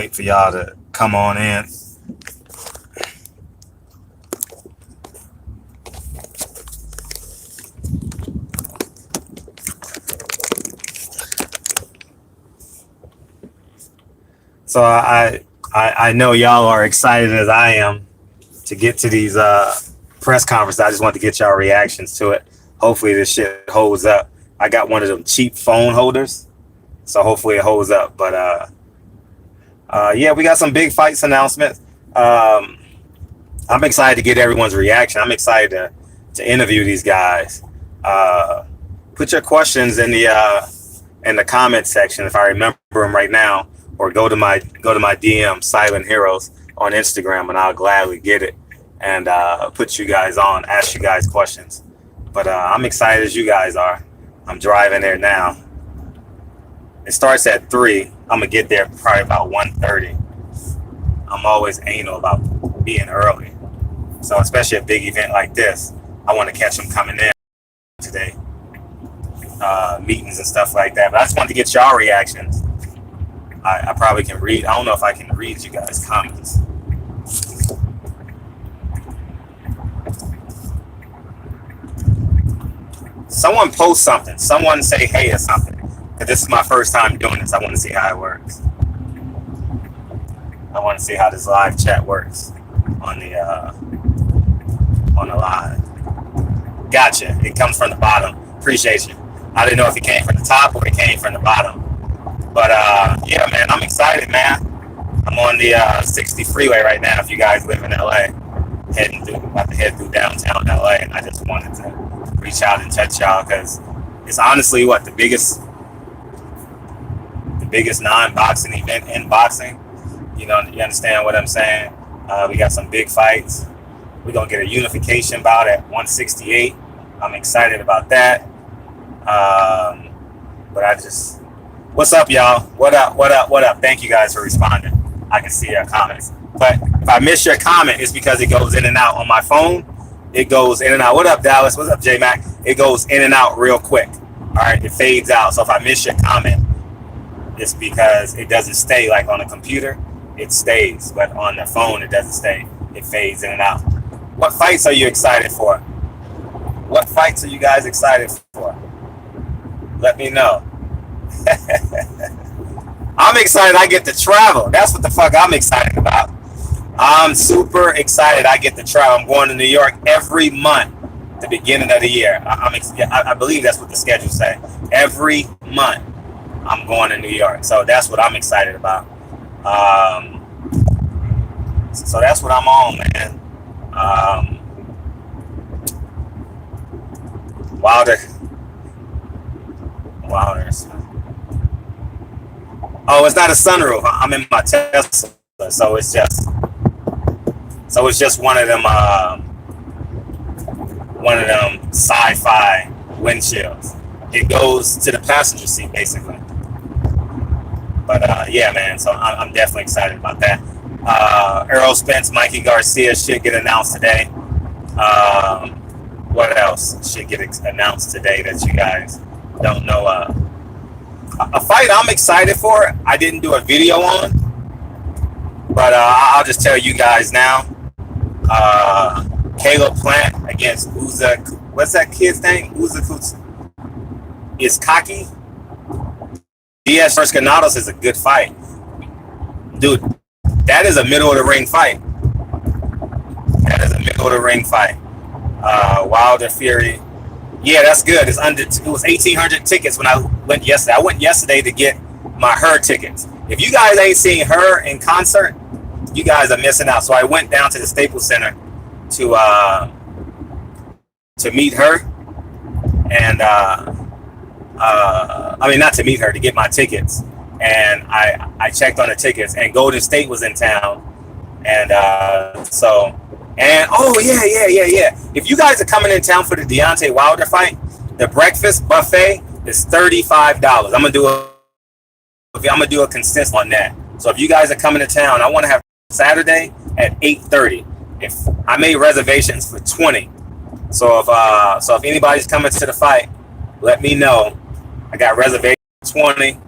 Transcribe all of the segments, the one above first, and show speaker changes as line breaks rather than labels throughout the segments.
Wait for y'all to come on in. So I know y'all are excited as I am to get to these press conferences. I just want to get y'all reactions to it. Hopefully this shit holds up. I got one of them cheap phone holders, so hopefully it holds up. But yeah, we got some big fights announcements. I'm excited to get everyone's reaction. I'm excited to interview these guys. Put your questions in the comment section if I remember them right now, or go to my DM Silent Heroes on Instagram, and I'll gladly get it and put you guys on, ask you guys questions. But I'm excited as you guys are. I'm driving there now. It starts at 3. I'm gonna get there probably about 1:30. I'm always anal about being early, so especially a big event like this, I want to catch them coming in today, meetings and stuff like that. But I just wanted to get y'all reactions. I probably can read. I don't know if I can read you guys' comments. Someone post something. Someone say hey or something. Because this is my first time doing this. I want to see how it works. I want to see how this live chat works on the live. Gotcha. It comes from the bottom. Appreciate you. I didn't know if it came from the top or it came from the bottom. But yeah, man, I'm excited, man. I'm on the 60 freeway right now. If you guys live in LA, about to head through downtown LA, and I just wanted to reach out and touch y'all because it's honestly the biggest non-boxing event in boxing. You know, you understand what I'm saying? We got some big fights. We're gonna get a unification bout at 168. I'm excited about that. But what's up, y'all? What up? Thank you guys for responding. I can see your comments. But if I miss your comment, it's because it goes in and out on my phone. It goes in and out. What up, Dallas? What's up, J-Mac? It goes in and out real quick. All right, it fades out. So if I miss your comment, it's because it doesn't stay like on a computer. It stays, but on the phone, it doesn't stay. It fades in and out. What fights are you excited for? What fights are you guys excited for? Let me know. I'm excited I get to travel. That's what the fuck I'm excited about. I'm super excited I get to travel. I'm going to New York every month at the beginning of the year. I believe that's what the schedule say. Every month I'm going to New York. So that's what I'm excited about. So that's what I'm on, man. Wilders. Oh, it's not a sunroof. I'm in my Tesla, so it's just one of them sci-fi windshields. It goes to the passenger seat basically. But yeah, man. So I'm definitely excited about that. Errol Spence, Mikey Garcia should get announced today. What else should get announced today that you guys don't know? A fight I'm excited for. I didn't do a video on, but I'll just tell you guys now. Caleb Plant against Uza. What's that kid's name? Uza is cocky. Diaz versus Granados is a good fight, dude. That is a middle of the ring fight. Wilder Fury. Yeah, that's good. It was 1,800 tickets when I went yesterday. I went yesterday to get my Her tickets. If you guys ain't seen Her in concert, you guys are missing out. So I went down to the Staples Center to meet her, and I mean, not to meet her, to get my tickets. And I checked on the tickets, and Golden State was in town, and oh yeah. If you guys are coming in town for the Deontay Wilder fight, the breakfast buffet is $35. I'm gonna do a consistent on that. So if you guys are coming to town, I want to have Saturday at 8:30. If I made reservations for 20, so if anybody's coming to the fight, let me know. I got reservations for 20,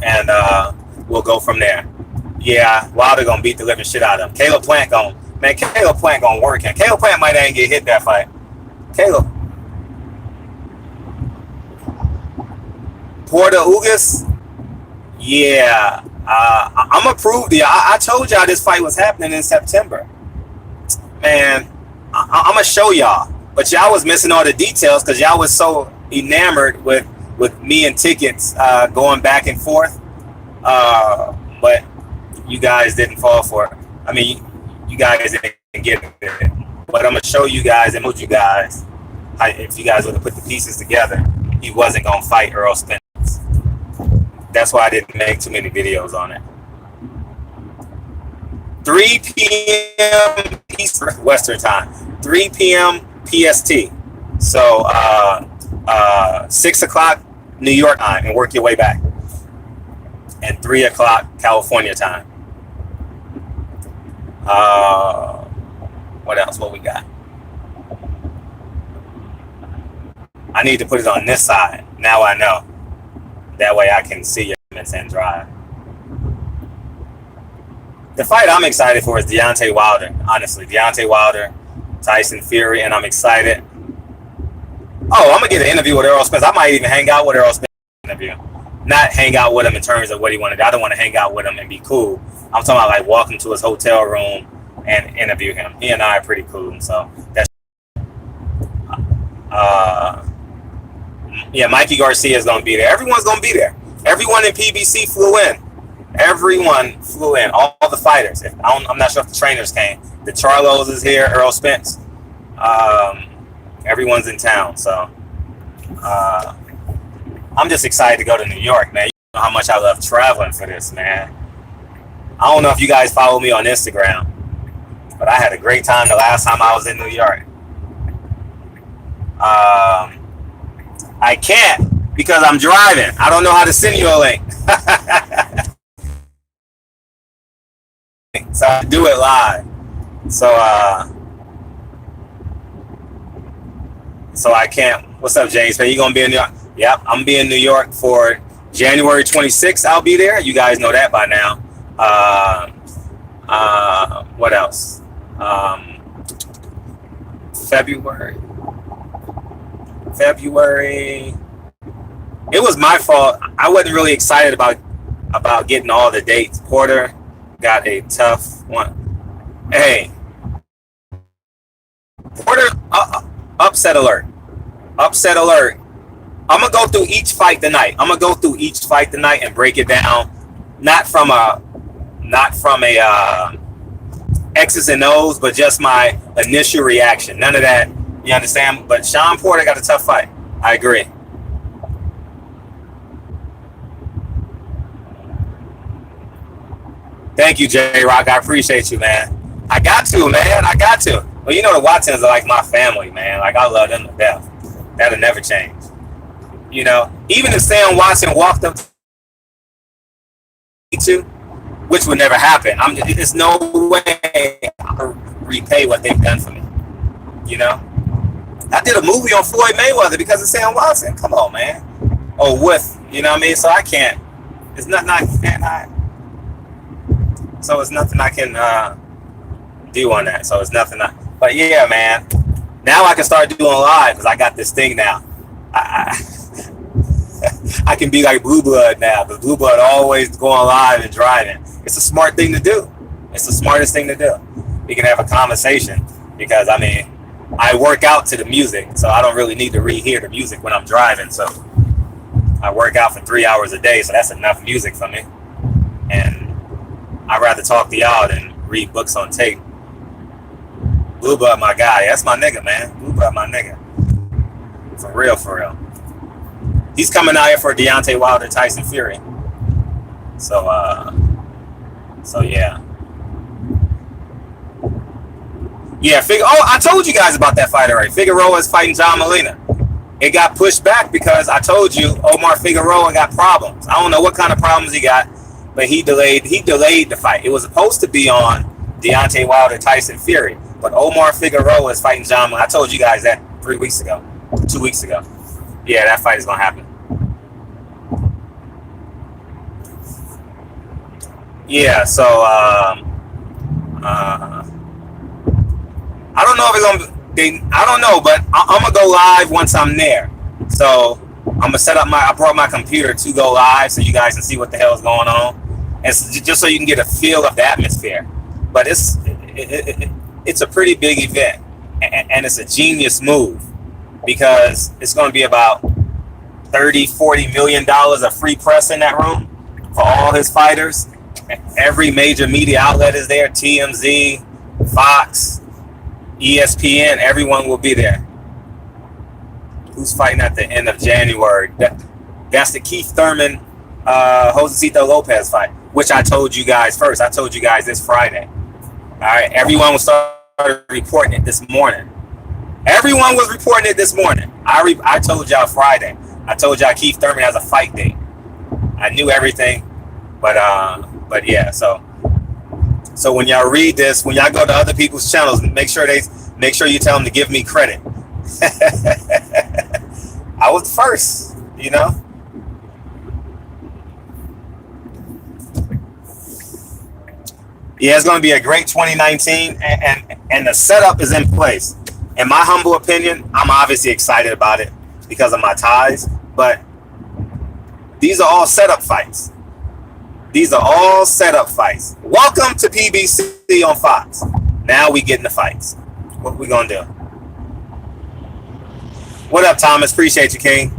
and we'll go from there. Yeah, Wilder gonna beat the living shit out of him. Caleb Plant gonna work him. Caleb Plant might not even get hit that fight. Caleb. Porter Ugas. Yeah. I'm gonna prove to y'all. I told y'all this fight was happening in September. Man, I'm gonna show y'all. But y'all was missing all the details because y'all was so enamored with me and tickets going back and forth. But you guys didn't fall for it. I mean, you guys didn't get it. But I'm gonna show you guys and you guys if you guys would have put the pieces together, he wasn't gonna fight Earl Spence. That's why I didn't make too many videos on it. 3 p.m. Eastern Western time, 3 p.m. PST. So 6 o'clock New York time, and work your way back. And 3 o'clock California time. What else? What we got? I need to put it on this side. Now I know. That way I can see your comments and drive. The fight I'm excited for is Deontay Wilder. Honestly, Deontay Wilder, Tyson Fury, and I'm excited. Oh, I'm gonna get an interview with Errol Spence. I might even hang out with Errol Spence in the interview. Not hang out with him in terms of what he wanted. I don't want to hang out with him and be cool. I'm talking about like walk him to his hotel room and interview him. He and I are pretty cool, so that's. Yeah, Mikey Garcia is gonna be there. Everyone's gonna be there. Everyone in PBC flew in. Everyone flew in. All the fighters. I'm not sure if the trainers came. The Charlos is here. Earl Spence. Everyone's in town, so I'm just excited to go to New York, man. You know how much I love traveling for this, man. I don't know if you guys follow me on Instagram, but I had a great time the last time I was in New York. I can't because I'm driving. I don't know how to send you a link. So I do it live. So I can't. What's up, James? Are you gonna be in New York? Yep, I'm gonna be in New York for January 26th. I'll be there. You guys know that by now. What else? February. It was my fault. I wasn't really excited about getting all the dates. Porter got a tough one. Hey, Porter, upset alert. Upset alert. I'm gonna go through each fight tonight. And break it down, not from a X's and O's, but just my initial reaction. None of that. You understand? But Sean Porter got a tough fight. I agree. Thank you, J-Rock. I appreciate you, man. I got to. Well, you know the Watsons are like my family, man. Like, I love them to death. That'll never change. You know, even if Sam Watson walked up to, which would never happen, there's no way I'll repay what they've done for me. You know? I did a movie on Floyd Mayweather because of Sam Watson. Come on, man. Or with, you know what I mean? So I can't. It's nothing I can do on that. So it's nothing. But yeah, man. Now I can start doing live because I got this thing now. I can be like Blue Blood now, because Blue Blood always going live and driving. It's a smart thing to do. It's the smartest thing to do. We can have a conversation because, I mean, I work out to the music, so I don't really need to rehear the music when I'm driving. So I work out for 3 hours a day, so that's enough music for me. And I'd rather talk to y'all than read books on tape. Blue Blood, my guy. That's my nigga, man. Blue Blood, my nigga. For real, for real. He's coming out here for Deontay Wilder, Tyson Fury. So yeah. Yeah, I told you guys about that fight already. Figueroa is fighting John Molina. It got pushed back because I told you Omar Figueroa got problems. I don't know what kind of problems he got, but he delayed the fight. It was supposed to be on Deontay Wilder, Tyson Fury, but Omar Figueroa is fighting John Molina. I told you guys that 2 weeks ago. Yeah, that fight is gonna happen. yeah. So uh, I don't know if it's gonna. I don't know, but I'm gonna go live once I'm there. So I'm gonna set up I brought my computer to go live so you guys can see what the hell is going on, and just so you can get a feel of the atmosphere. But it's a pretty big event, and it's a genius move because it's going to be about 30-40 million dollars of free press in that room for all his fighters. Every major media outlet is there: TMZ, Fox, ESPN. Everyone will be there. Who's fighting at the end of January? That's the Keith Thurman, Josecito Lopez fight, which I told you guys first. I told you guys this Friday. All right, everyone was started reporting it this morning. Everyone was reporting it this morning. I told y'all Friday. I told y'all Keith Thurman has a fight date. I knew everything, but yeah. So when y'all read this, when y'all go to other people's channels, make sure you tell them to give me credit. I was the first, you know. Yeah, it's going to be a great 2019, and the setup is in place. In my humble opinion, I'm obviously excited about it because of my ties, but these are all setup fights. These are all setup fights. Welcome to PBC on Fox. Now we get in the fights. What we gonna do? What up, Thomas? Appreciate you, King.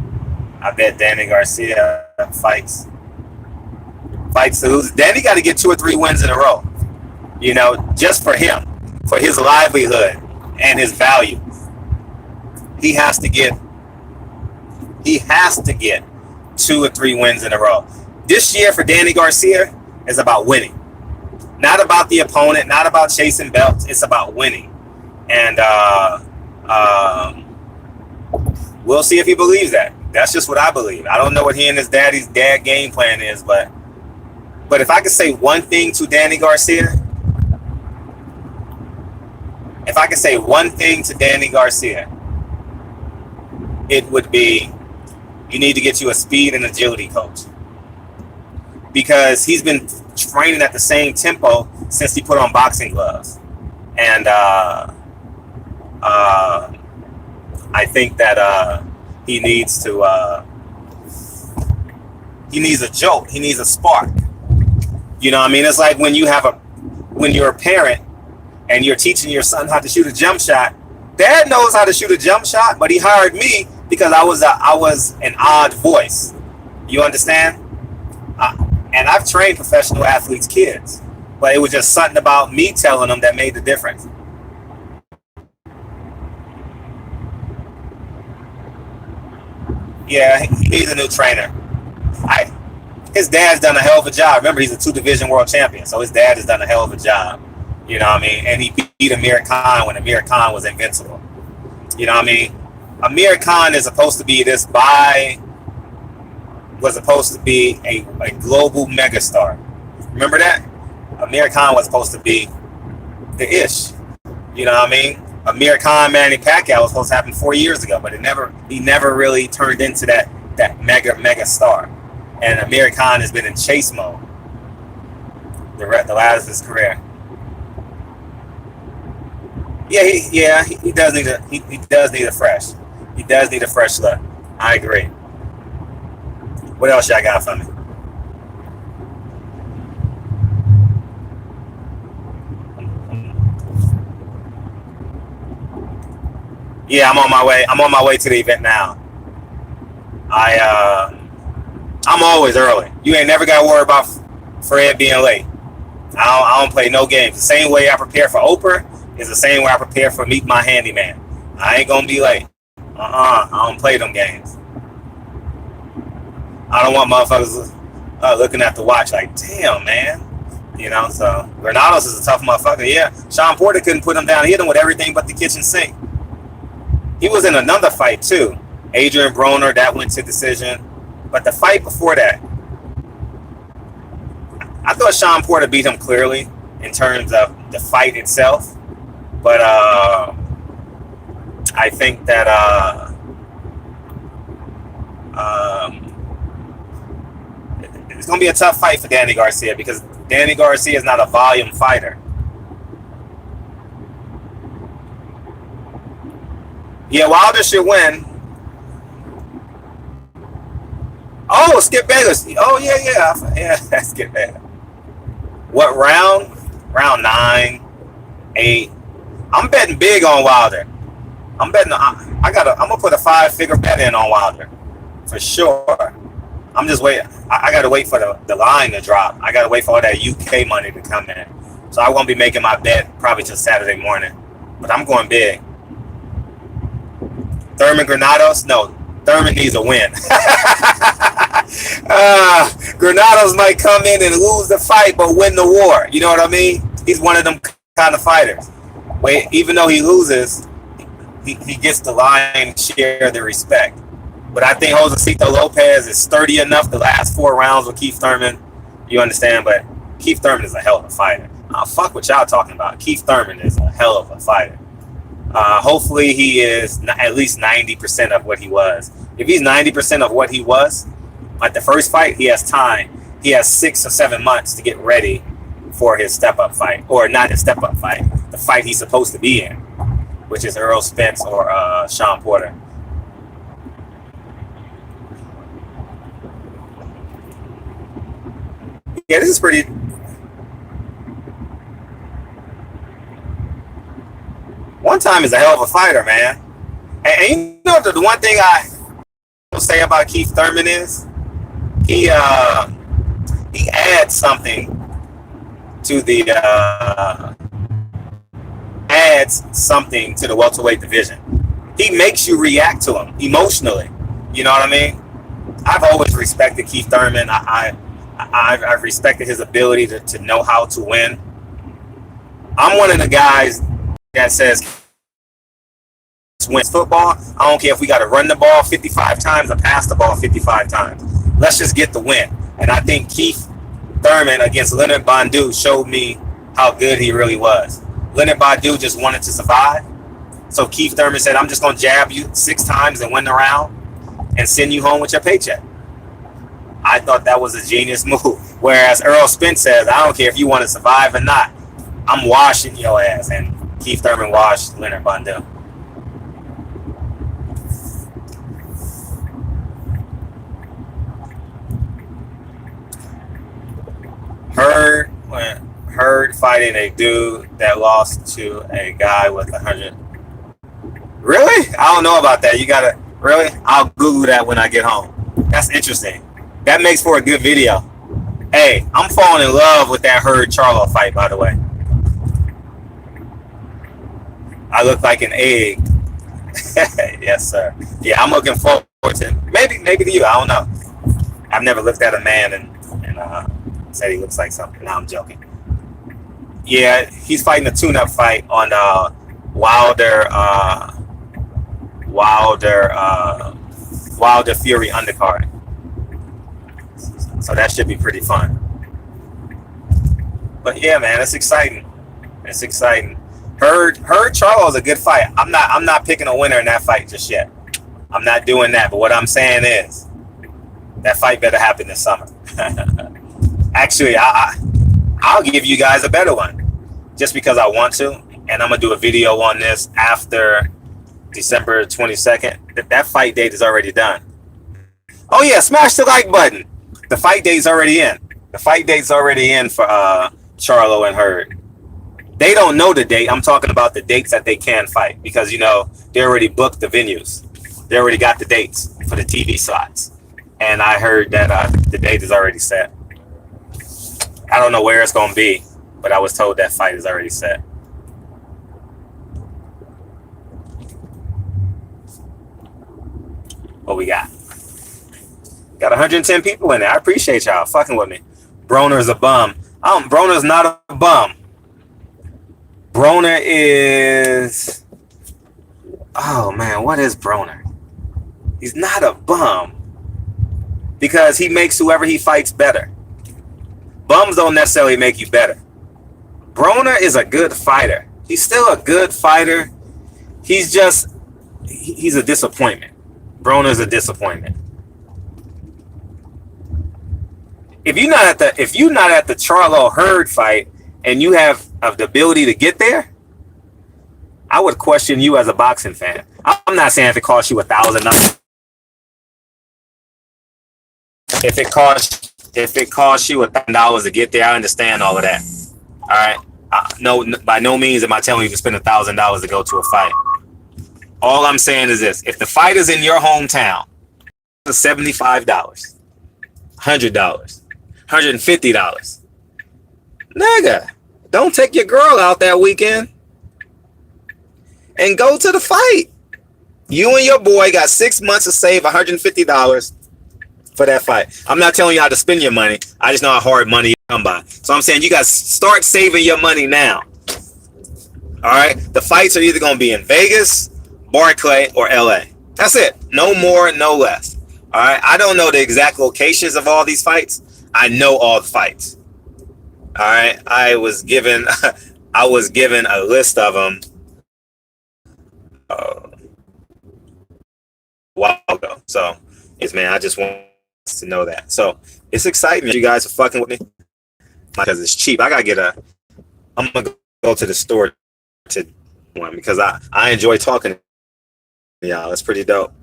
I bet Danny Garcia fights to lose. Danny got to get 2 or 3 wins in a row. You know, just for him, for his livelihood and his value. He has to get 2 or 3 wins in a row. This year for Danny Garcia is about winning. Not about the opponent, not about chasing belts. It's about winning. And we'll see if he believes that. That's just what I believe. I don't know what he and his daddy's game plan is, but if I could say one thing to Danny Garcia, it would be you need to get you a speed and agility coach. Because he's been training at the same tempo since he put on boxing gloves. And I think that he needs a jolt. He needs a spark. You know what I mean? It's like when you're a parent and you're teaching your son how to shoot a jump shot. Dad knows how to shoot a jump shot, but he hired me because I was an odd voice. You understand? And I've trained professional athletes' kids, but it was just something about me telling them that made the difference. Yeah, he needs a new trainer. His dad's done a hell of a job. Remember, he's a 2-division world champion, so his dad has done a hell of a job. You know what I mean? And he beat Amir Khan when Amir Khan was invincible. You know what I mean? Amir Khan is supposed to be was supposed to be a global megastar. Remember that? Amir Khan was supposed to be the ish. You know what I mean? Amir Khan, Manny Pacquiao was supposed to happen 4 years ago, but he never really turned into that mega star. And Amir Khan has been in chase mode the last of his career. Yeah, he does need a fresh look. I agree. What else y'all got for me? Yeah, I'm on my way. I'm on my way to the event now. I'm always early. You ain't never got to worry about Fred being late. I don't play no games. The same way I prepare for Oprah is the same way I prepare for Meet My Handyman. I ain't gonna be late. I don't play them games. I don't want motherfuckers looking at the watch like, damn, man. You know, so Granados is a tough motherfucker. Yeah, Sean Porter couldn't put him down. He hit him with everything but the kitchen sink. He was in another fight too. Adrian Broner, that went to decision. But the fight before that, I thought Sean Porter beat him clearly in terms of the fight itself. But I think that it's going to be a tough fight for Danny Garcia because Danny Garcia is not a volume fighter. Yeah, Wilder should win. Oh, Skip Bayless. Oh, yeah, Skip Bayless. What round? Round 9, 8. I'm betting big on Wilder. I'm gonna put a 5-figure bet in on Wilder for sure. I'm just waiting. I gotta wait for the line to drop. I gotta wait for all that UK money to come in. So I won't be making my bet probably till Saturday morning. But I'm going big. Thurman Granados? No, Thurman needs a win. Granados might come in and lose the fight, but win the war. You know what I mean? He's one of them kind of fighters. Wait, even though he loses, he gets the lion share the respect. But I think Josecito Lopez is sturdy enough the last 4 rounds with Keith Thurman. You understand? But Keith Thurman is a hell of a fighter. Fuck what y'all talking about. Keith Thurman is a hell of a fighter. Hopefully he is at least 90% of what he was. If he's 90% of what he was at the first fight, he has time. He has 6 or 7 months to get ready for his step-up fight. Or not his step-up fight. The fight he's supposed to be in, which is Errol Spence or Sean Porter. Yeah, this is pretty... One time is a hell of a fighter, man. And you know the one thing I will say about Keith Thurman is he adds something to the welterweight division. He makes you react to him emotionally. You know what I mean? I've always respected Keith Thurman. I've respected his ability to know how to win. I'm one of the guys that says wins football. I don't care if we got to run the ball 55 times or pass the ball 55 times. Let's just get the win. And I think Keith Thurman against Leonard Bandu showed me how good he really was. Leonard Bandu just wanted to survive. So Keith Thurman said, I'm just going to jab you 6 times and win the round and send you home with your paycheck. I thought that was a genius move. Whereas Errol Spence says, I don't care if you want to survive or not. I'm washing your ass. And Keith Thurman washed Leonard Bandu. Heard fighting a dude that lost to a guy with 100. Really? I don't know about that. You gotta really? I'll Google that when I get home. That's interesting. That makes for a good video. Hey, I'm falling in love with that Hurd Charlo fight, by the way. I look like an egg. Yes, sir. Yeah, I'm looking forward to it. Maybe to you. I don't know. I've never looked at a man and said he looks like something. No, I'm joking. Yeah, he's fighting a tune-up fight on Wilder Fury undercard. So that should be pretty fun. But yeah, man, it's exciting. It's exciting. Hurd Charlo is a good fight. I'm not picking a winner in that fight just yet. I'm not doing that. But what I'm saying is that fight better happen this summer. Actually, I'll give you guys a better one just because I want to. And I'm going to do a video on this after December 22nd. That fight date is already done. Oh, yeah. Smash the like button. The fight date's already in. The fight date's already in for Charlo and Hurd. They don't know the date. I'm talking about the dates that they can fight because, you know, they already booked the venues. They already got the dates for the TV slots. And I heard that the date is already set. I don't know where it's going to be, but I was told that fight is already set. What we got? Got 110 people in there. I appreciate y'all fucking with me. Broner's a bum. Broner's not a bum. Broner is... Oh, man, what is Broner? He's not a bum because he makes whoever he fights better. Bums don't necessarily make you better. Broner is a good fighter. He's still a good fighter. He's a disappointment. Broner's a disappointment. if you're not at the Charlo Hurd fight and you have the ability to get there, I would question you as a boxing fan. I'm not saying if it costs you $1,000. If it costs you $1,000 to get there, I understand all of that. All right. No, by no means am I telling you to spend $1,000 to go to a fight. All I'm saying is this: if the fight is in your hometown, $75, $100, $150, nigga, don't take your girl out that weekend and go to the fight. You and your boy got 6 months to save $150 for that fight. I'm not telling you how to spend your money. I just know how hard money you come by. So I'm saying you got to start saving your money now. All right. The fights are either going to be in Vegas, Barclay, or LA. That's it. No more, no less. All right. I don't know the exact locations of all these fights. I know all the fights. All right. I was given a list of them a while ago. So it's, man, I just want to know that. So it's exciting that you guys are fucking with me because it's cheap. I'm gonna go to the store to one because I enjoy talking to y'all. It's pretty dope.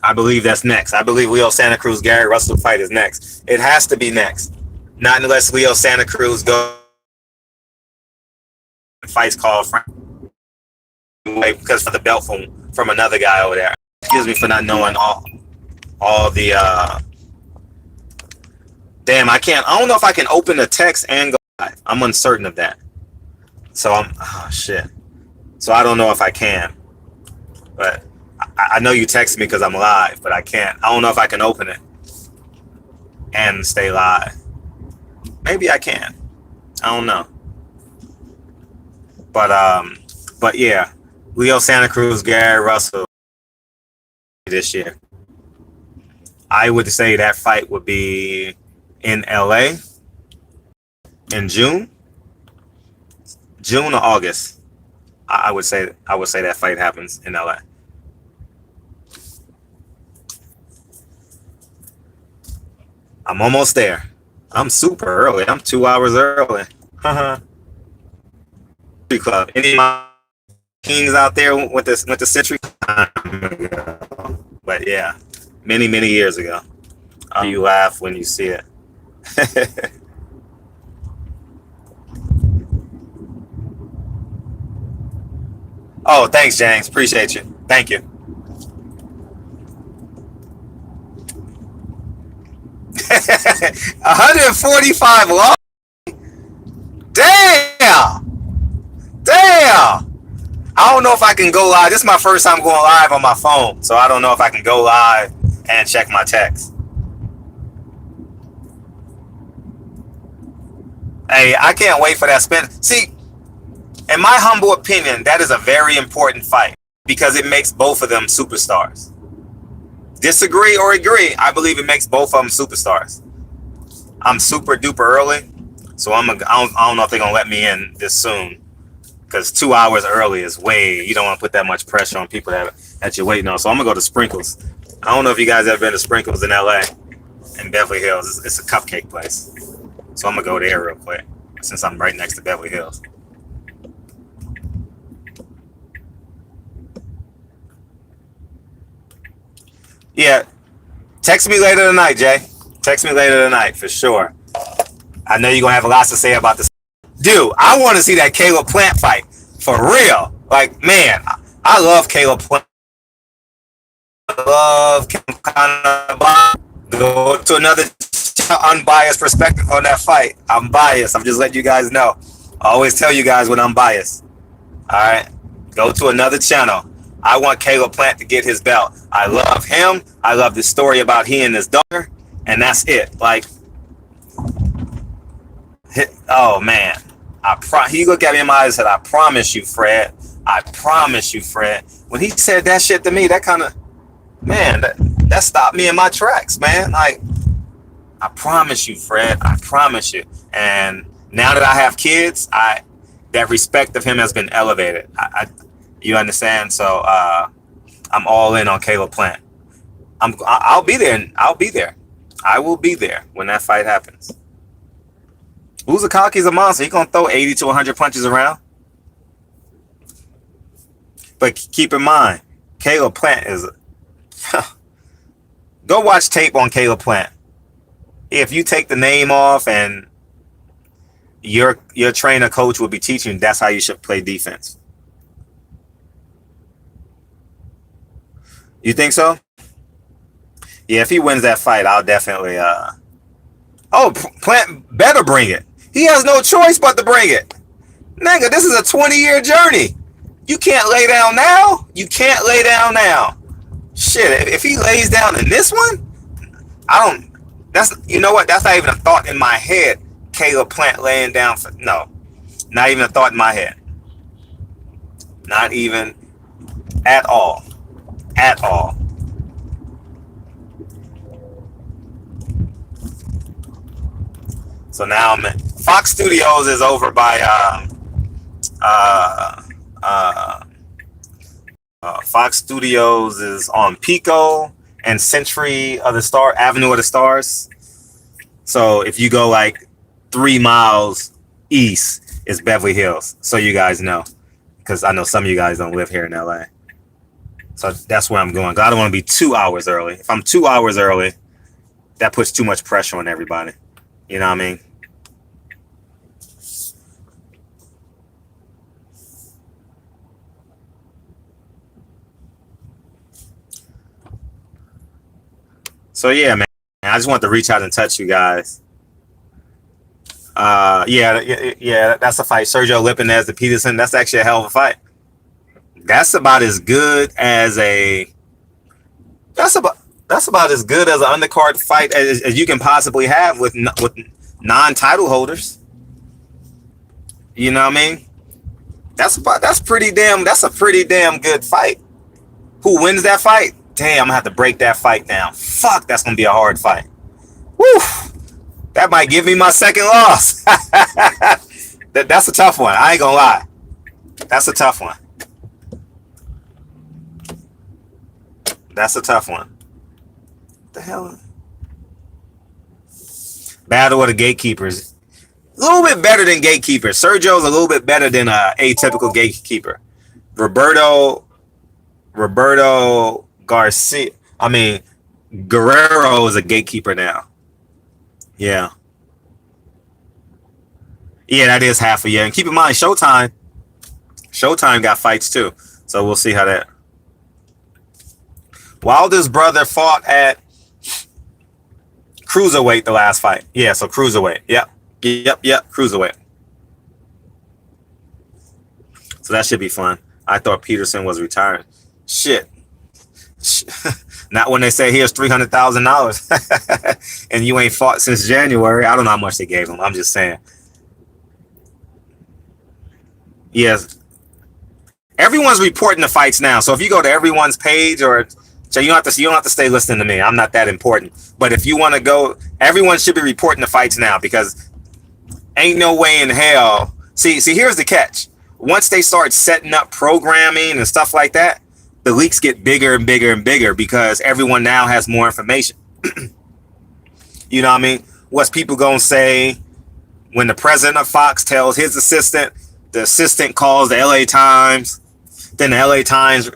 I believe that's next. I believe Leo Santa Cruz Gary Russell fight is next. It has to be next. Not unless Leo Santa Cruz go fights called Frank because of the belt from another guy over there. Excuse me for not knowing all the damn, I don't know if I can open the text and go live. I'm uncertain of that. So shit. So I don't know if I can. But I know you texted me because I'm live, but I can't. I don't know if I can open it and stay live. Maybe I can. I don't know. But yeah, Leo Santa Cruz, Gary Russell this year. I would say that fight would be in LA in June or August. I would say that fight happens in LA. I'm almost there. I'm super early. I'm 2 hours early. Club. Any of my kings out there with the Century? But yeah, many years ago. You laugh when you see it. Oh, thanks, James. Appreciate you. Thank you. $145 long. Damn. I don't know if I can go live. This is my first time going live on my phone, so I don't know if I can go live and check my text. Hey, I can't wait for that spin. See, in my humble opinion, that is a very important fight because it makes both of them superstars. Disagree or agree, I believe it makes both of them superstars. I'm super duper early, so I don't know if they're gonna let me in this soon. Because 2 hours early is way, you don't want to put that much pressure on people that you're waiting on. So I'm gonna go to Sprinkles. I don't know if you guys ever been to Sprinkles in LA, in Beverly Hills. It's a cupcake place. So I'm gonna go there real quick since I'm right next to Beverly Hills. Yeah, text me later tonight, Jay. Text me later tonight for sure. I know you're gonna have lots to say about this. Dude, I want to see that Caleb Plant fight for real. Like, man, I love Caleb Plant. I love kind of go to another unbiased perspective on that fight. I'm biased. I'm just letting you guys know. I always tell you guys when I'm biased. All right, go to another channel. I want Caleb Plant to get his belt. I love him. I love the story about he and his daughter, and that's it. Like, oh man, he looked at me in my eyes and said, "I promise you, Fred. I promise you, Fred." When he said that shit to me, that kind of, man, that stopped me in my tracks, man. Like, I promise you, Fred. I promise you. And now that I have kids, that respect of him has been elevated. You understand? So I'm all in on Caleb Plant. I'll be there. I'll be there. I will be there when that fight happens. Uzakaki's a monster. He gonna throw 80 to 100 punches around. But keep in mind, Caleb Plant is. Go watch tape on Caleb Plant. If you take the name off and your trainer coach will be teaching, that's how you should play defense. You think so? Yeah, if he wins that fight, I'll definitely. Plant better bring it. He has no choice but to bring it. Nigga, this is a 20-year journey. You can't lay down now. You can't lay down now. Shit, if he lays down in this one, you know what? That's not even a thought in my head. Caleb Plant laying down for, no. Not even a thought in my head. Not even at all. At all. So now I'm in. Fox Studios is over by Fox Studios is on Pico and Century of the Star Avenue of the Stars. So if you go like 3 miles east, it's Beverly Hills. So you guys know, because I know some of you guys don't live here in LA. So that's where I'm going. I don't want to be 2 hours early. If I'm 2 hours early, that puts too much pressure on everybody. You know what I mean? So yeah, man, I just want to reach out and touch you guys. Yeah, that's a fight. Sergio Lipinez to Peterson. That's actually a hell of a fight. That's about as good as that's about as good as an undercard fight as you can possibly have with non-title holders. You know what I mean? That's a pretty damn good fight. Who wins that fight? Damn, I'm gonna have to break that fight down. Fuck, that's gonna be a hard fight. Woo! That might give me my second loss. That's a tough one. I ain't gonna lie. That's a tough one. That's a tough one. What the hell? Battle of the Gatekeepers. A little bit better than Gatekeeper. Sergio's a little bit better than a atypical Gatekeeper. Roberto Garcia. I mean, Guerrero is a Gatekeeper now. Yeah. Yeah, that is half a year. And keep in mind, Showtime got fights too. So we'll see how that. Wilder's brother fought at cruiserweight the last fight. Yeah, so cruiserweight. Yep. Cruiserweight. So that should be fun. I thought Peterson was retiring. Shit. Not when they say here's $300,000 and you ain't fought since January. I don't know how much they gave him. I'm just saying. Yes. Everyone's reporting the fights now. So if you go to everyone's page so you don't have to stay listening to me. I'm not that important. But if you want to go, everyone should be reporting the fights now because ain't no way in hell. See, here's the catch. Once they start setting up programming and stuff like that, the leaks get bigger and bigger and bigger because everyone now has more information. You know what I mean? What's people gonna say when the president of Fox tells his assistant, the assistant calls the LA Times, then the LA Times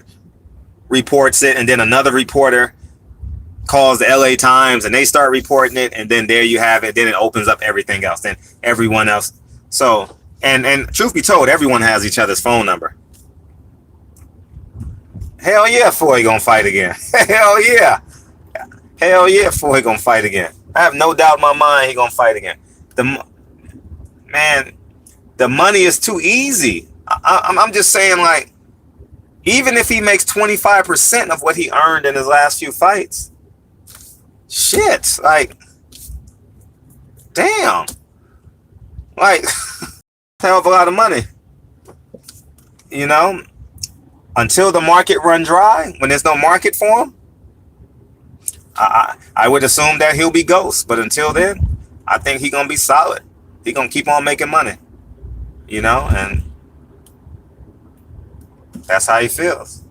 reports it, and then another reporter calls the LA Times and they start reporting it, and then there you have it. Then it opens up everything else. Then everyone else. So, and truth be told, everyone has each other's phone number. Hell yeah, Floyd gonna fight again. Hell yeah. Floyd gonna fight again. I have no doubt in my mind he gonna fight again. The money is too easy. I'm just saying, like, even if he makes 25% of what he earned in his last few fights, shit, like, damn, like, hell of a lot of money, you know. Until the market run dry, when there's no market for him, I would assume that he'll be ghost. But until then, I think he's gonna be solid. He's gonna keep on making money, you know. And That's how he feels.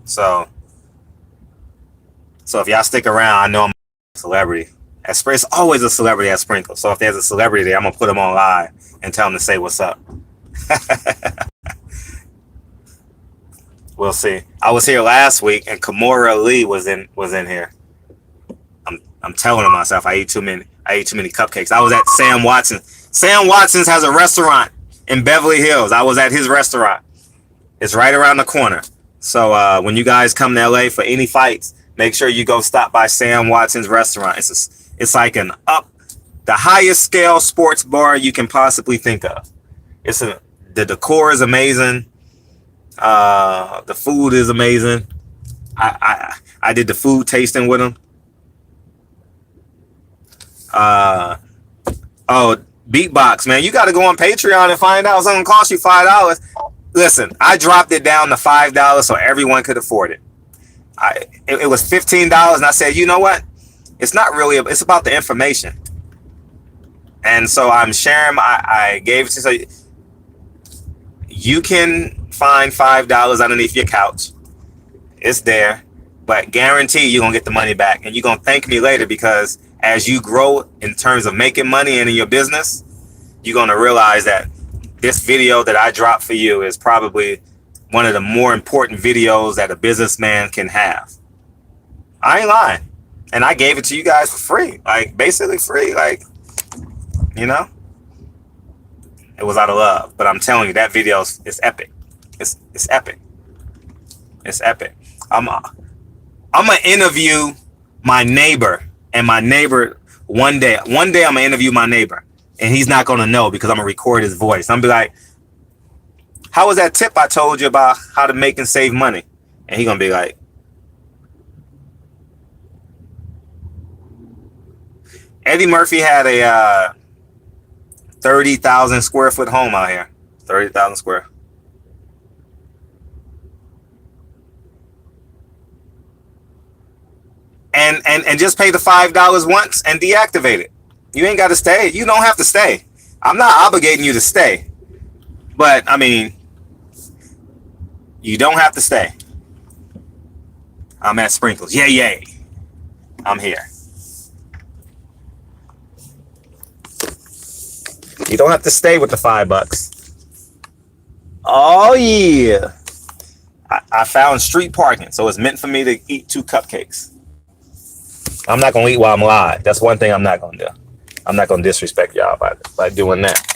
So if y'all stick around, I know I'm a celebrity. It's always a celebrity at Sprinkle. So if there's a celebrity there, I'm gonna put them on live and tell them to say what's up. We'll see. I was here last week and Kimora Lee was in here. I'm telling myself I ate too many cupcakes. I was at Sam Watson's. Sam Watson's has a restaurant in Beverly Hills. I was at his restaurant. It's right around the corner. So when you guys come to LA for any fights, make sure you go stop by Sam Watson's restaurant. It's like the highest scale sports bar you can possibly think of. The decor is amazing. The food is amazing. I did the food tasting with him. Beatbox, man, you got to go on Patreon and find out. It's gonna cost you $5. Listen, I dropped it down to $5 so everyone could afford it. It was $15, and I said, you know what? It's not really. It's about the information. And so I'm sharing. I gave it to so you can find $5 underneath your couch. It's there, but guarantee you're gonna get the money back, and you're gonna thank me later because as you grow in terms of making money and in your business, you're gonna realize that this video that I dropped for you is probably one of the more important videos that a businessman can have. I ain't lying. And I gave it to you guys for free, like basically free, like, you know, it was out of love. But I'm telling you, that video is epic. It's epic. It's epic. I'm gonna interview my neighbor, and my neighbor one day I'm gonna interview my neighbor, and he's not gonna know because I'm gonna record his voice. I'm gonna be like, how was that tip I told you about how to make and save money? And he's gonna be like, Eddie Murphy had a 30,000 square foot home out here. 30,000 square. And just pay the $5 once and deactivate it. You ain't got to stay. You don't have to stay. I'm not obligating you to stay. But, I mean, you don't have to stay. I'm at Sprinkles. Yay. I'm here. You don't have to stay with the $5. Oh, yeah. I found street parking, so it's meant for me to eat 2 cupcakes. I'm not going to eat while I'm live. That's one thing I'm not going to do. I'm not going to disrespect y'all by doing that.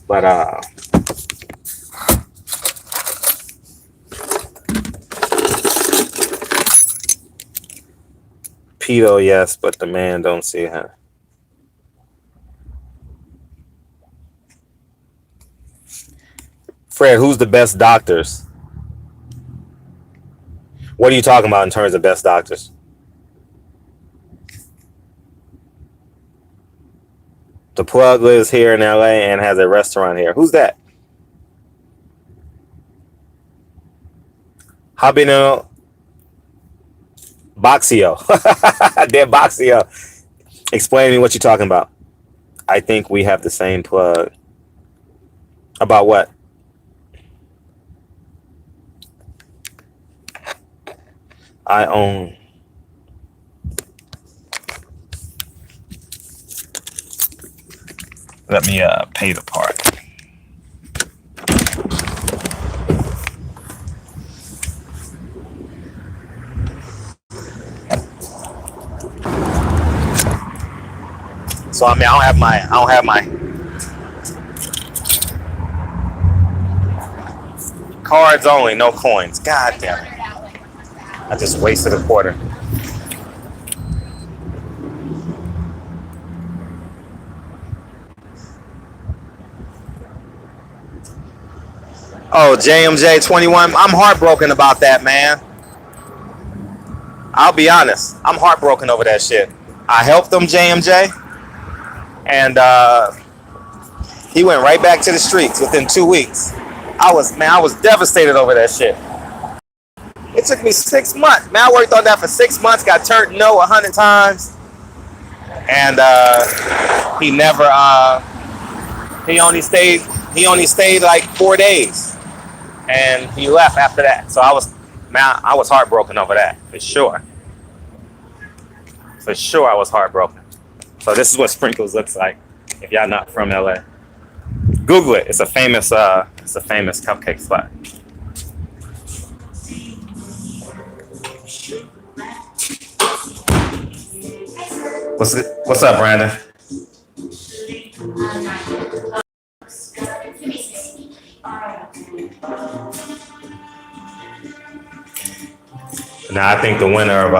But, pedo, yes, but the man don't see her. Fred, who's the best doctors? What are you talking about in terms of best doctors? The plug lives here in LA and has a restaurant here. Who's that? Habino Boxio. Dead Boxio. Explain to me what you're talking about. I think we have the same plug. About what? I own. Let me pay the part. So I mean, I don't have my cards only, no coins. God damn it! I just wasted a quarter. Oh, JMJ 21. I'm heartbroken about that, man. I'll be honest. I'm heartbroken over that shit. I helped him, JMJ, and he went right back to the streets within 2 weeks. I was devastated over that shit. It took me 6 months. Man, I worked on that for 6 months, got turned no 100 times. And he never he only stayed like 4 days. and he left after that. So I was heartbroken over that, for sure. For sure, I was heartbroken. So this is what Sprinkles looks like. If y'all not from LA, Google it. It's a famous cupcake spot. What's up, Brandon? Now I think the winner of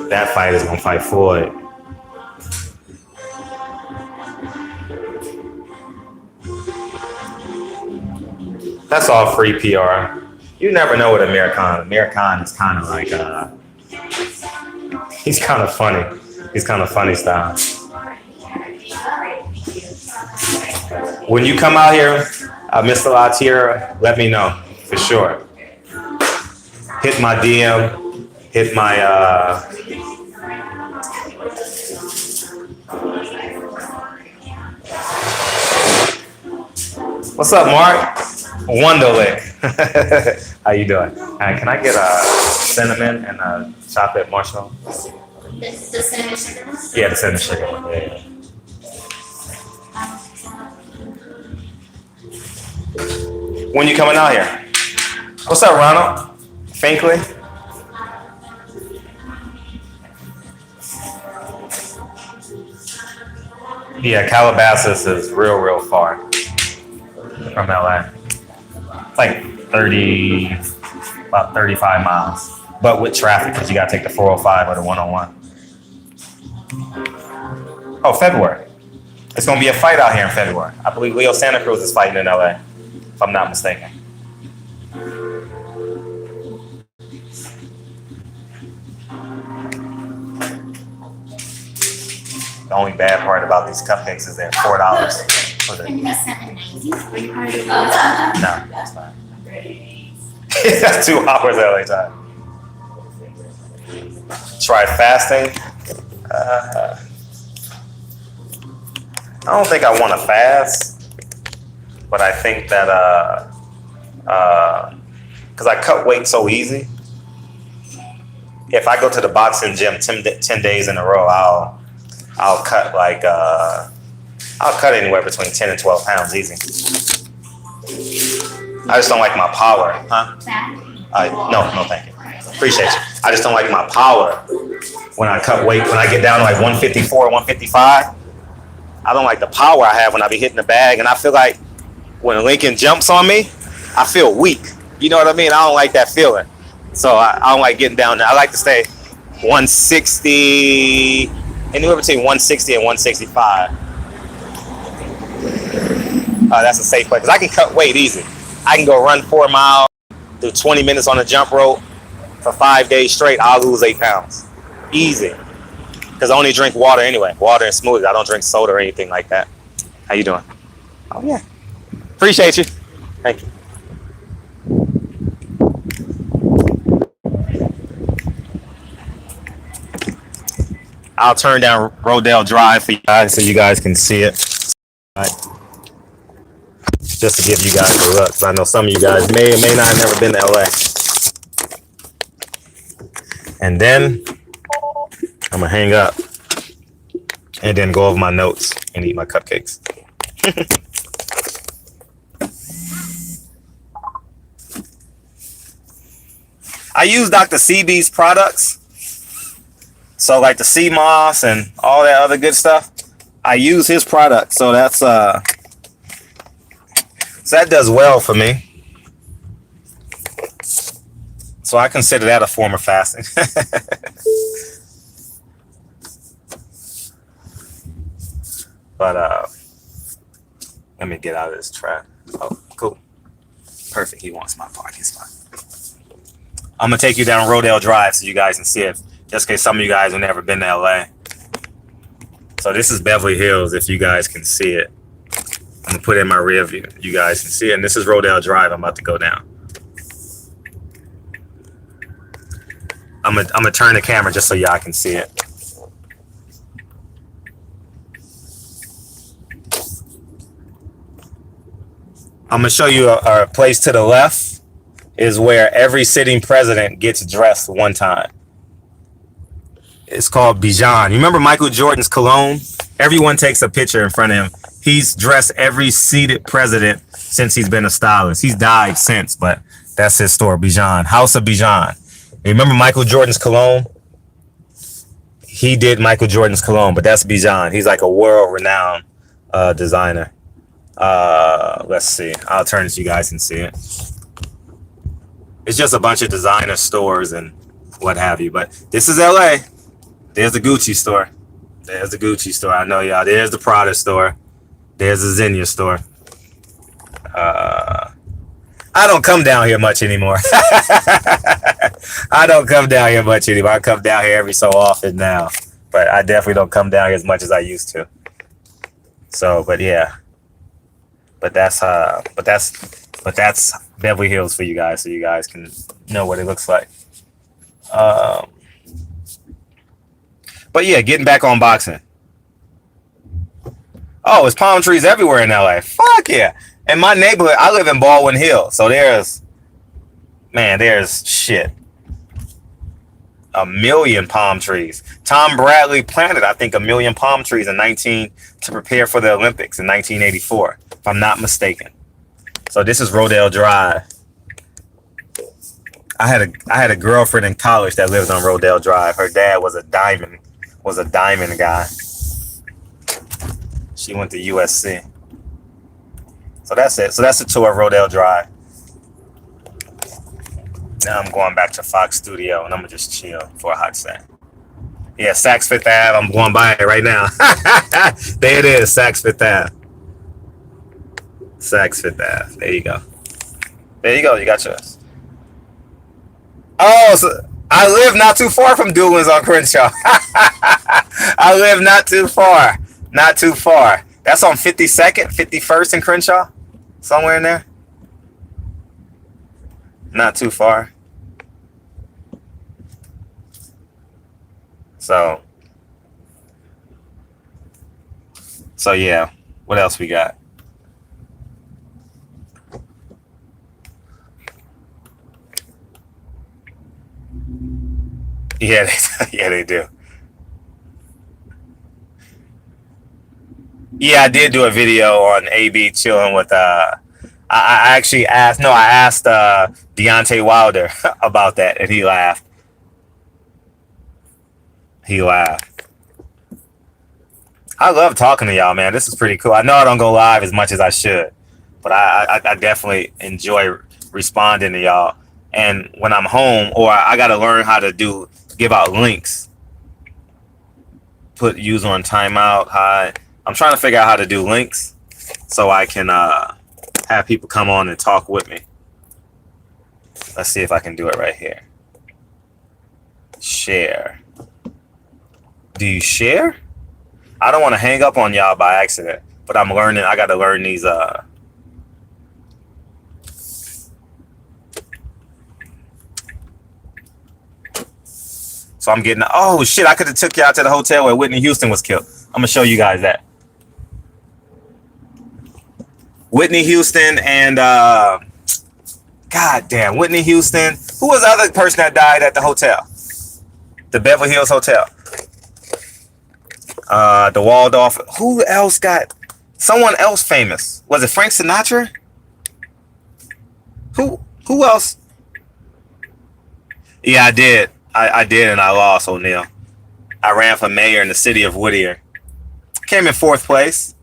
that fight is gonna fight Floyd. That's all free PR. You never know with Amir Khan. Amir Khan is kind of like he's kind of funny. He's kind of funny style. When you come out here, Mr. Latier, let me know for sure. Hit my DM. Hit my What's up, Mark? Wonderlick. How you doing? Can I get a cinnamon and a chocolate marshmallow?
The cinnamon sugar one?
Yeah, the cinnamon sugar one. Yeah. When you coming out here? What's up, Ronald? Finkley? Yeah, Calabasas is real far from LA. It's like about 35 miles. But with traffic, because you got to take the 405 or the 101. Oh, February. It's going to be a fight out here in February. I believe Leo Santa Cruz is fighting in LA, if I'm not mistaken. The only bad part about these cupcakes is they're $4.
And that's $7.90.
No, that's fine. That's 2 hours LA time. Try fasting. I don't think I want to fast, but I think that because I cut weight so easy. If I go to the boxing gym 10 days in a row, I'll cut like I'll cut anywhere between 10 and 12 pounds easy. I just don't like my power, huh? No, thank you. Appreciate you. I just don't like my power when I cut weight. When I get down to like 154, 155, I don't like the power I have when I be hitting the bag. And I feel like when Lincoln jumps on me, I feel weak. You know what I mean? I don't like that feeling. So I don't like getting down there. I like to stay 160, anywhere between 160 and 165. That's a safe play because I can cut weight easy. I can go run 4 miles, do 20 minutes on a jump rope for 5 days straight. I'll lose 8 pounds. Easy. Because I only drink water anyway. Water and smoothies. I don't drink soda or anything like that. How you doing? Oh, yeah. Appreciate you. Thank you. I'll turn down Rodale Drive for you guys so you guys can see it. All right. Just to give you guys a look, because I know some of you guys may or may not have never been to LA. And then I'm gonna hang up and then go over my notes and eat my cupcakes. I use Dr. CB's products. So like the sea moss and all that other good stuff, I use his product. So that's so that does well for me. So I consider that a form of fasting. But let me get out of this trap. Oh, cool. Perfect. He wants my parking spot. I'm gonna take you down Rodale Drive so you guys can see it. Just in case some of you guys have never been to LA. So this is Beverly Hills, if you guys can see it. I'm gonna put it in my rear view. You guys can see it. And this is Rodale Drive I'm about to go down. I'm gonna turn the camera just so y'all can see it. I'm gonna show you a place to the left is where every sitting president gets dressed one time. It's called Bijan. You remember Michael Jordan's cologne? Everyone takes a picture in front of him. He's dressed every seated president since he's been a stylist. He's died since, but that's his store, Bijan. House of Bijan. You remember Michael Jordan's cologne? He did Michael Jordan's cologne, but that's Bijan. He's like a world-renowned designer. Let's see. I'll turn it so you guys can see it. It's just a bunch of designer stores and what have you. But this is LA. There's the Gucci store. There's the Gucci store. I know y'all. There's the Prada store. There's the Xenia store. I don't come down here much anymore. I don't come down here much anymore. I come down here every so often now. But I definitely don't come down here as much as I used to. So, but yeah. But that's Beverly Hills for you guys, so you guys can know what it looks like. But yeah, getting back on boxing. Oh, it's palm trees everywhere in LA. Fuck yeah. In my neighborhood, I live in Baldwin Hills, so there's shit. 1 million palm trees. Tom Bradley planted, I think, 1 million palm trees to prepare for the Olympics in 1984, if I'm not mistaken. So this is Rodale Drive. I had a girlfriend in college that lived on Rodale Drive. Her dad was a diamond guy. She went to USC. So that's it. So that's the tour of Rodale Drive. Now I'm going back to Fox Studio and I'm gonna just chill for a hot sec. Yeah, Saks Fifth Ave. I'm going by it right now. There it is, Saks Fifth Ave. Saks Fifth Ave. There you go. There you go. You got yours. Oh, so I live not too far from Doolin's on Crenshaw. I live not too far. Not too far. That's on 52nd, 51st in Crenshaw. Somewhere in there. Not too far. So yeah. What else we got? Yeah, they do. Yeah, I did do a video on AB chilling with I asked Deontay Wilder about that, and he laughed. I love talking to y'all, man. This is pretty cool. I know I don't go live as much as I should, but I definitely enjoy responding to y'all. And when I'm home, or I got to learn how to give out links, put user on timeout, hide. I'm trying to figure out how to do links so I can have people come on and talk with me. Let's see if I can do it right here. Share. Do you share? I don't want to hang up on y'all by accident, but I'm learning. I got to learn these. So I'm getting. Oh shit! I could have took y'all to the hotel where Whitney Houston was killed. I'm gonna show you guys that. Whitney Houston and goddamn Whitney Houston. Who was the other person that died at the hotel? The Beverly Hills Hotel. The Waldorf. Who else got? Someone else famous. Was it Frank Sinatra? Who else? Yeah, I did. I did, and I lost, O'Neal. I ran for mayor in the city of Whittier. Came in 4th place.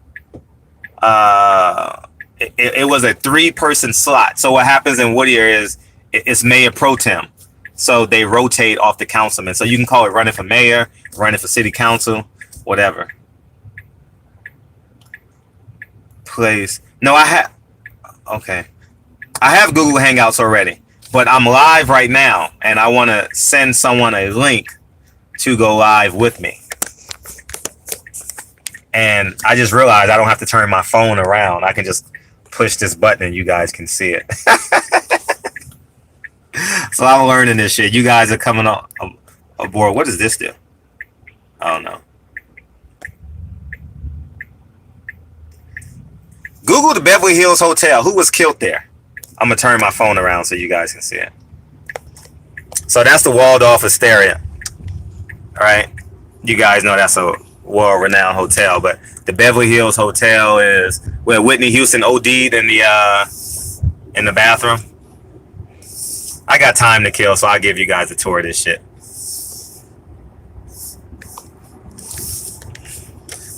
It was a 3-person slot. So what happens in Whittier is it's mayor pro tem. So they rotate off the councilman. So you can call it running for mayor, running for city council, whatever. Please. No, okay. I have Google Hangouts already, but I'm live right now, and I want to send someone a link to go live with me. And I just realized I don't have to turn my phone around. I can just push this button and you guys can see it. So I'm learning this shit. You guys are coming aboard. What does this do? I don't know. Google the Beverly Hills Hotel. Who was killed there? I'm gonna turn my phone around so you guys can see it. So that's the Waldorf Astoria. All right, you guys know that's a world-renowned hotel, but the Beverly Hills Hotel is where Whitney Houston OD'd in the bathroom. I got time to kill, so I'll give you guys a tour of this shit.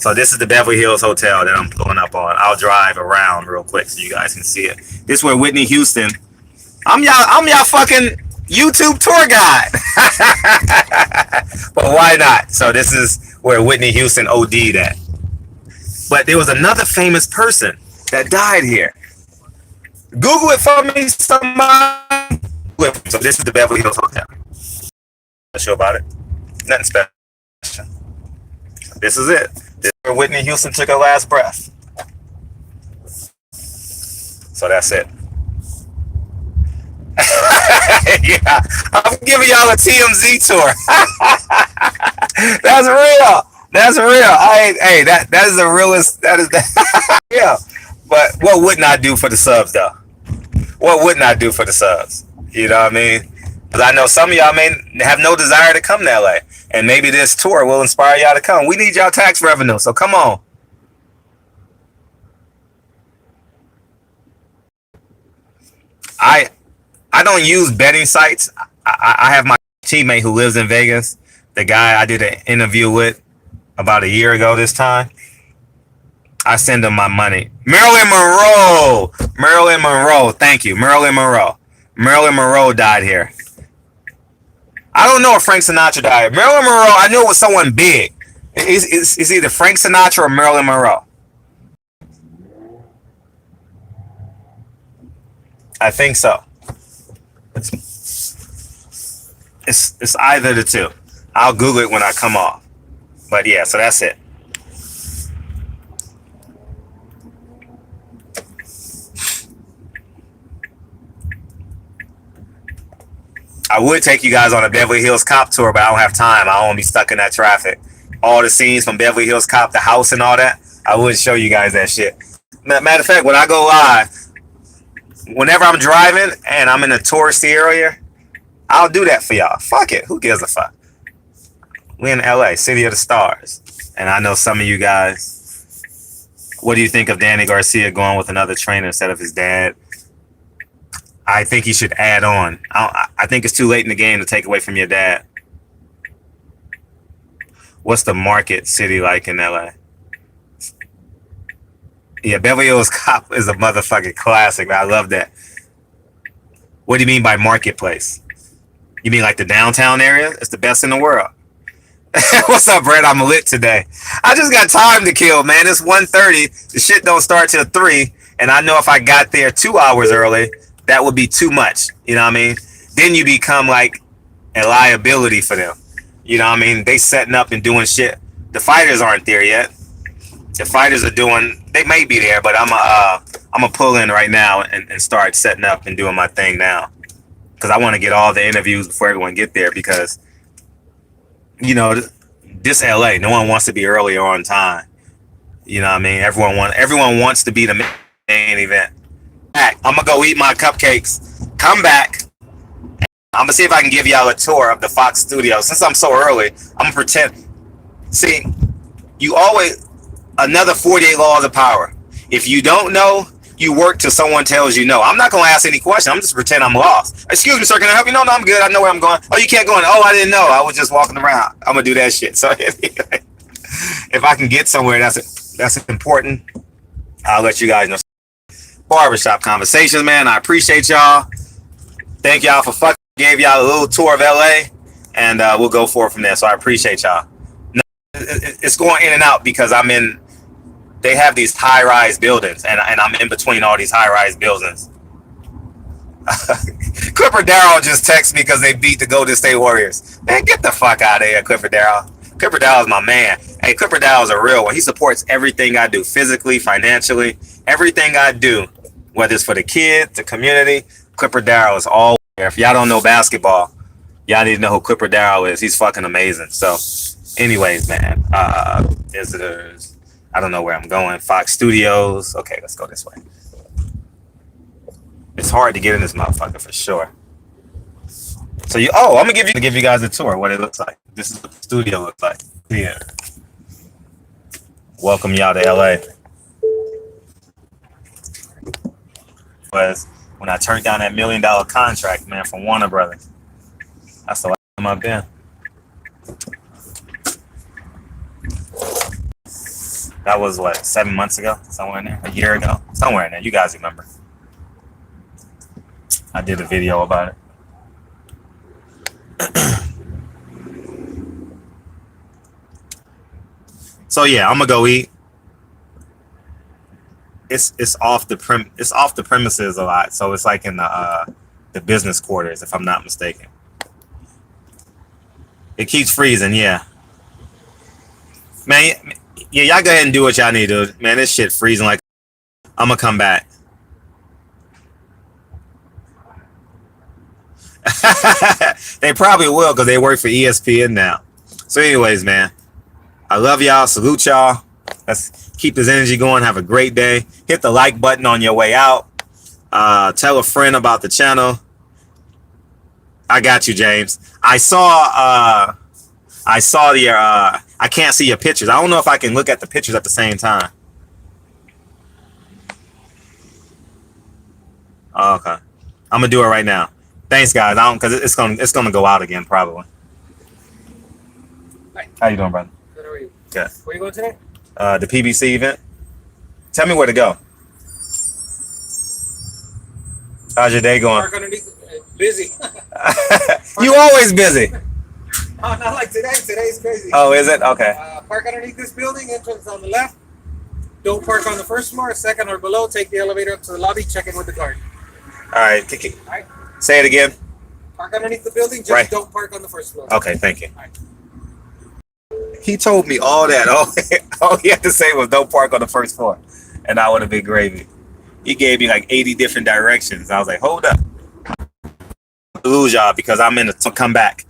So this is the Beverly Hills Hotel that I'm pulling up on. I'll drive around real quick so you guys can see it. This is where Whitney Houston. I'm y'all fucking YouTube tour guide. But why not? So this is where Whitney Houston OD'd at. But there was another famous person that died here. Google it for me, somebody. So this is the Beverly Hills Hotel. Sure about it? Nothing special. This is it. This is where Whitney Houston took her last breath. So that's it. Yeah, I'm giving y'all a TMZ tour. That's real. That's real. Hey, that is the realest. That is that. Yeah. But what wouldn't I do for the subs though? What wouldn't I do for the subs? You know what I mean? Because I know some of y'all may have no desire to come to LA, and maybe this tour will inspire y'all to come. We need y'all tax revenue, so come on. I don't use betting sites. I have my teammate who lives in Vegas, the guy I did an interview with about a year ago this time. I send him my money. Marilyn Monroe. Thank you. Marilyn Monroe died here. I don't know if Frank Sinatra died. Marilyn Monroe, I knew it was someone big. It's either Frank Sinatra or Marilyn Monroe. I think so. It's either the two. I'll Google it when I come off. But yeah, so that's it. I would take you guys on a Beverly Hills Cop tour, but I don't have time. I don't want to be stuck in that traffic. All the scenes from Beverly Hills Cop, the house and all that, I would show you guys that shit. Matter of fact, when I go live, whenever I'm driving and I'm in a touristy area, I'll do that for y'all. Fuck it. Who gives a fuck? We in LA, city of the stars. And I know some of you guys, what do you think of Danny Garcia going with another trainer instead of his dad? I think he should add on. I think it's too late in the game to take away from your dad. What's the market city like in LA? Yeah, Beverly Hills Cop is a motherfucking classic. I love that. What do you mean by marketplace? You mean like the downtown area? It's the best in the world. What's up, Brett? I'm lit today. I just got time to kill, man. It's 1:30. The shit don't start till 3. And I know if I got there 2 hours early, that would be too much. You know what I mean? Then you become like a liability for them. You know what I mean? They setting up and doing shit. The fighters aren't there yet. The fighters are doing, they may be there, but I'm gonna pull in right now and start setting up and doing my thing now. Because I want to get all the interviews before everyone get there, because, you know, this LA, no one wants to be early or on time. You know what I mean? Everyone wants to be the main event. I'm gonna go eat my cupcakes, come back. I'm gonna see if I can give y'all a tour of the Fox studio. Since I'm so early, I'm gonna pretend. See, you always, another 48 laws of power. If you don't know, you work till someone tells you no. I'm not gonna ask any questions. I'm just pretend I'm lost. Excuse me, sir, can I help you? No, I'm good. I know where I'm going. Oh, you can't go in. Oh, I didn't know. I was just walking around. I'm gonna do that shit. So if I can get somewhere, that's important. I'll let you guys know. Barbershop conversations, man. I appreciate y'all. Thank y'all for fucking gave y'all a little tour of LA, and we'll go forward from there. So I appreciate y'all. No, it's going in and out because I'm in. They have these high-rise buildings, and I'm in between all these high-rise buildings. Clipper Darrell just texted me because they beat the Golden State Warriors. Man, get the fuck out of here, Clipper Darrell. Clipper Darrell is my man. Hey, Clipper Darrell is a real one. He supports everything I do, physically, financially, everything I do, whether it's for the kids, the community. Clipper Darrell is all there. If y'all don't know basketball, y'all need to know who Clipper Darrell is. He's fucking amazing. So, anyways, man, visitors. I don't know where I'm going. Fox Studios. Okay, let's go this way. It's hard to get in this motherfucker for sure. So I'm gonna give you guys a tour of what it looks like. This is what the studio looks like. Yeah. Welcome y'all to LA. Was when I turned down that $1 million contract, man, from Warner Brothers. That's the last time I've been. That was what, 7 months ago? Somewhere in there? A year ago? Somewhere in there. You guys remember. I did a video about it. So yeah, I'm gonna go eat. It's off the premises a lot, so it's like in the business quarters, if I'm not mistaken. It keeps freezing, yeah. Man, yeah, y'all go ahead and do what y'all need to do. Man, this shit freezing like. I'm gonna come back. They probably will because they work for ESPN now. So anyways, man, I love y'all. Salute y'all. Let's keep this energy going. Have a great day. Hit the like button on your way out. Tell a friend about the channel. I got you, James. I saw your I can't see your pictures. I don't know if I can look at the pictures at the same time. Oh, okay. I'm gonna do it right now. Thanks, guys. Because it's gonna go out again probably.
Hi.
How you doing, brother?
Good, how are you?
Good.
Where you going today?
The PBC event. Tell me where to go. How's your day going?
Park underneath. Busy.
You always busy.
Oh, not like today. Today's crazy.
Oh, is it? Okay.
Park underneath this building. Entrance on the left. Don't park on the first floor. Second or below. Take the elevator up to the lobby. Check in with the guard.
All right.
All right.
Say it again.
Park underneath the building. Just
Right.
don't park on the first floor.
Okay. Thank you.
All right.
He told me all that. All he had to say was don't park on the first floor, and I would have been gravy. He gave me like 80 different directions. I was like, hold up. Lose y'all because I'm in to come back.